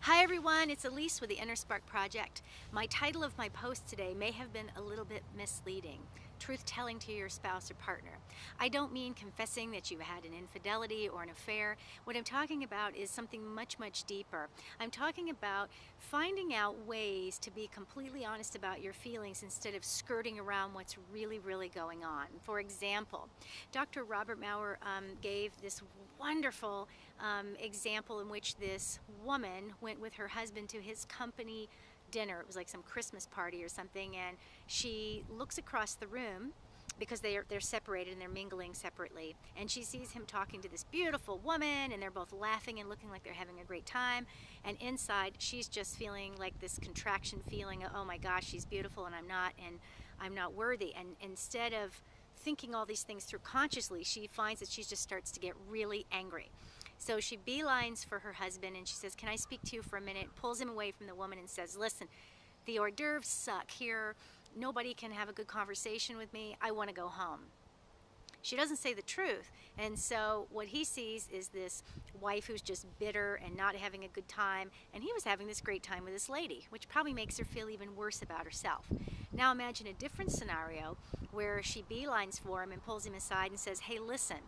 Hi everyone, it's Elise with the Inner Spark Project. My title of my post today may have been a little bit misleading. Truth telling to your spouse or partner. I don't mean confessing that you've had an infidelity or an affair. What I'm talking about is something much, much deeper. I'm talking about finding out ways to be completely honest about your feelings instead of skirting around what's really, really going on. For example, Dr. Robert Maurer gave this wonderful example in which this woman went with her husband to his company dinner. It was like some Christmas party or something, and she looks across the room because they're separated and they're mingling separately, and she sees him talking to this beautiful woman, and they're both laughing and looking like they're having a great time, and inside she's just feeling like this contraction feeling of, oh my gosh, she's beautiful and I'm not worthy. And instead of thinking all these things through consciously, she finds that she just starts to get really angry. So she beelines for her husband and she says, "Can I speak to you for a minute?" Pulls him away from the woman and says, "Listen, the hors d'oeuvres suck here. Nobody can have a good conversation with me. I want to go home." She doesn't say the truth. And so what he sees is this wife who's just bitter and not having a good time. And he was having this great time with this lady, which probably makes her feel even worse about herself. Now imagine a different scenario where she beelines for him and pulls him aside and says, "Hey, listen,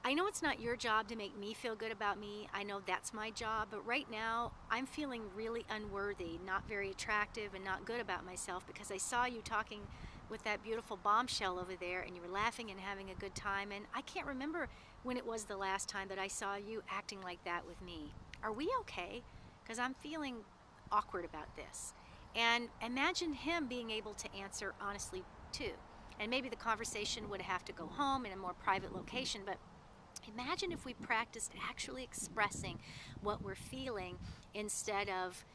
I know it's not your job to make me feel good about me. I know that's my job, but right now I'm feeling really unworthy, not very attractive, and not good about myself because I saw you talking with that beautiful bombshell over there and you were laughing and having a good time, and I can't remember when it was the last time that I saw you acting like that with me. Are we okay? Because I'm feeling awkward about this." And imagine him being able to answer honestly too. And maybe the conversation would have to go home in a more private location, but imagine if we practiced actually expressing what we're feeling instead of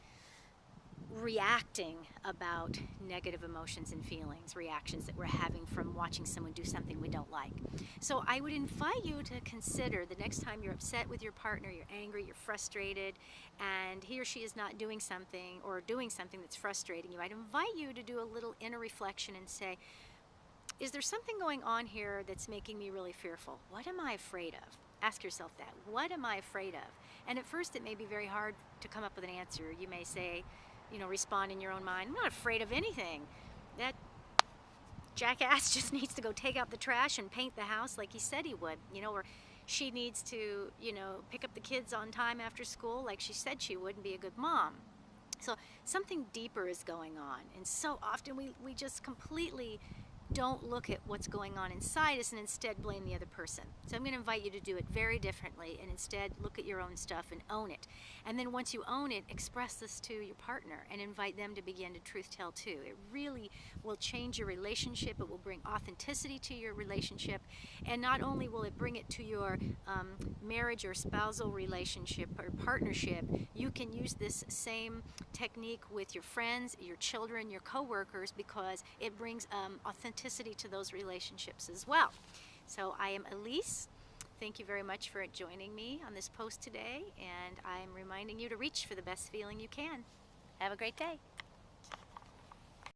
reacting about negative emotions and feelings, reactions that we're having from watching someone do something we don't like. So I would invite you to consider the next time you're upset with your partner, you're angry, you're frustrated, and he or she is not doing something or doing something that's frustrating you. I'd invite you to do a little inner reflection and say, is there something going on here that's making me really fearful? What am I afraid of? Ask yourself that. What am I afraid of? And at first it may be very hard to come up with an answer. You may say, respond in your own mind, "I'm not afraid of anything. That jackass just needs to go take out the trash and paint the house like he said he would," or she needs to, pick up the kids on time after school like she said she would and be a good mom. So something deeper is going on. And so often we just completely don't look at what's going on inside us and instead blame the other person. So I'm going to invite you to do it very differently and instead look at your own stuff and own it. And then once you own it, express this to your partner and invite them to begin to truth tell too. It really will change your relationship. It will bring authenticity to your relationship. And not only will it bring it to your marriage or spousal relationship or partnership, you can use this same technique with your friends, your children, your coworkers, because it brings authenticity to those relationships as well. So I am Elise. Thank you very much for joining me on this post today, and I'm reminding you to reach for the best feeling you can. Have a great day.